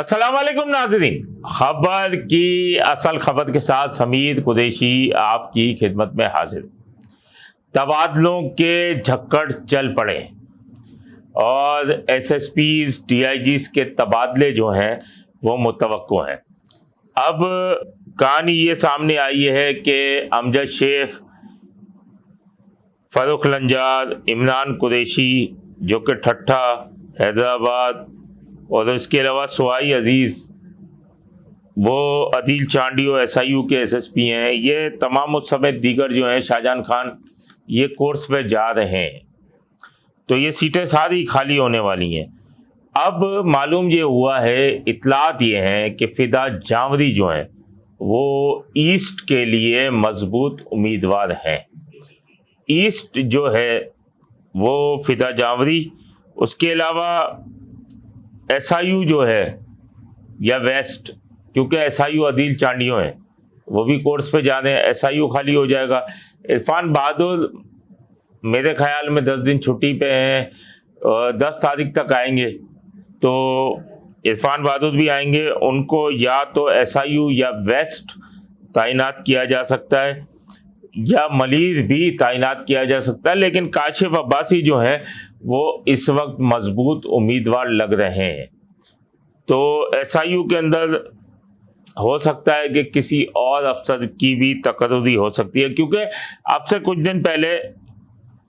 अस्सलाम वालेकुम नाज़रीन, खबर की असल खबर के साथ समीर कुरैशी आपकी खिदमत में हाजिर। तबादलों के झक्कड़ चल पड़े और एसएसपीज़ डीआईजीज़ के तबादले जो हैं वो मुतवक्को हैं। अब कहानी ये सामने आई है कि अमजद शेख, फ़ारूक लंजार, इमरान कुरैशी जो कि ठट्ठा हैदराबाद, और इसके अलावा सुहाई अजीज़ वो अदील चांडियो एसआईयू के एसएसपी हैं। ये तमाम उस समेत दीगर जो हैं शाहजहां खान ये कोर्स पे जा रहे हैं, तो ये सीटें सारी खाली होने वाली हैं। अब मालूम ये हुआ है, इतलात ये हैं कि फ़िदा जावरी जो हैं वो ईस्ट के लिए मजबूत उम्मीदवार हैं। ईस्ट जो है वो फ़िदा जावरी, उसके अलावा एसआईयू जो है या वेस्ट, क्योंकि एसआईयू अदील चांडियो हैं वो भी कोर्स पे जा रहे हैं, एसआईयू खाली हो जाएगा। इरफान बहादुर मेरे ख्याल में 10 दिन छुट्टी पे हैं, 10 तारीख तक आएंगे, तो इरफान बहादुर भी आएंगे। उनको या तो एसआईयू या वेस्ट तैनात किया जा सकता है या मलीर भी तैनात किया जा सकता है, लेकिन काशिफ अब्बासी जो हैं वो इस वक्त मजबूत उम्मीदवार लग रहे हैं। तो एसआईयू के अंदर हो सकता है कि किसी और अफसर की भी तकर्री हो सकती है, क्योंकि अब से कुछ दिन पहले,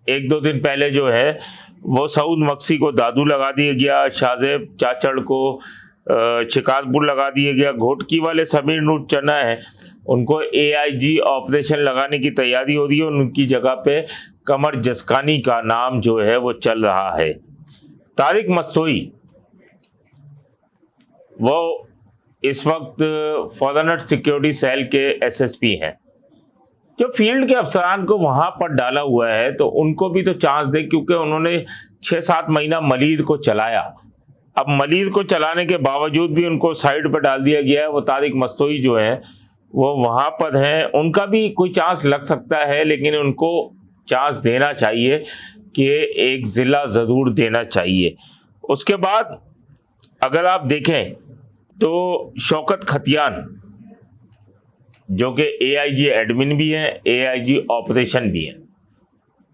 1-2 दिन पहले जो है वो सऊद मक्सी को दादू लगा दिया गया, शाहजेब चाचड़ को शिकारपुर लगा दिया गया, घोटकी वाले समीर नूर चन्ना है उनको एआईजी ऑपरेशन लगाने की तैयारी हो रही है, उनकी जगह पे कमर जसकानी का नाम जो है वो चल रहा है। तारिक मस्तोई वो इस वक्त फॉरेनर सिक्योरिटी सेल के एसएसपी हैं। जो फील्ड के अफसरान को वहां पर डाला हुआ है तो उनको भी तो चांस दे, क्योंकि उन्होंने 6-7 महीना मलीर को चलाया। अब मलीर को चलाने के बावजूद भी उनको साइड पर डाल दिया गया है। वो तारिक मस्तोई जो हैं वो वहाँ पर हैं, उनका भी कोई चांस लग सकता है, लेकिन उनको चांस देना चाहिए कि एक ज़िला ज़रूर देना चाहिए। उसके बाद अगर आप देखें तो शौकत खतियान जो कि एआईजी एडमिन भी हैं, एआईजी ऑपरेशन भी हैं,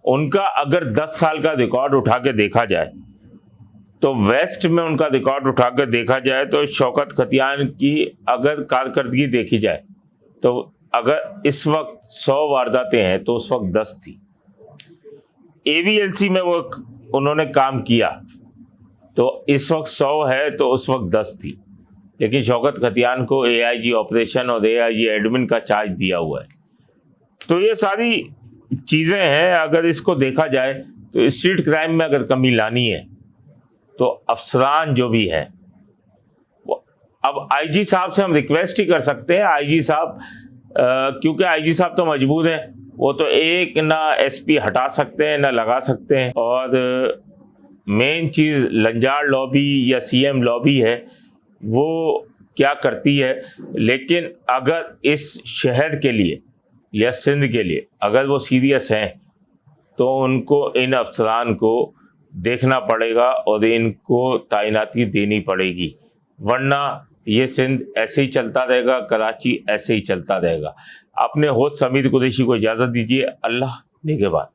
उनका अगर 10 साल का रिकॉर्ड उठा के देखा जाए तो वेस्ट में उनका रिकॉर्ड उठा कर देखा जाए तो शौकत खतियान की अगर कारकर्दगी देखी जाए तो अगर इस वक्त 100 वारदातें हैं तो उस वक्त 10 थी। एवीएलसी में वो उन्होंने काम किया तो इस वक्त 100 है तो उस वक्त 10 थी, लेकिन शौकत खतियान को एआईजी ऑपरेशन और एआईजी एडमिन का चार्ज दिया हुआ है। तो ये सारी चीज़ें हैं, अगर इसको देखा जाए तो स्ट्रीट क्राइम में अगर कमी लानी है तो अफसरान जो भी हैं, अब आईजी साहब से हम रिक्वेस्ट ही कर सकते हैं। आईजी साहब क्योंकि आईजी साहब तो मजबूर हैं, वो तो एक ना एसपी हटा सकते हैं ना लगा सकते हैं, और मेन चीज़ लंजार लॉबी या सीएम लॉबी है वो क्या करती है। लेकिन अगर इस शहर के लिए या सिंध के लिए अगर वो सीरियस हैं तो उनको इन अफसरान को देखना पड़ेगा और इनको तैनाती देनी पड़ेगी, वरना ये सिंध ऐसे ही चलता रहेगा, कराची ऐसे ही चलता रहेगा। अपने होस्ट समीर कुरैशी को इजाज़त दीजिए। अल्लाह निगहबान।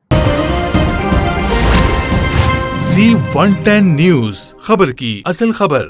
Z110 न्यूज़, खबर की असल खबर।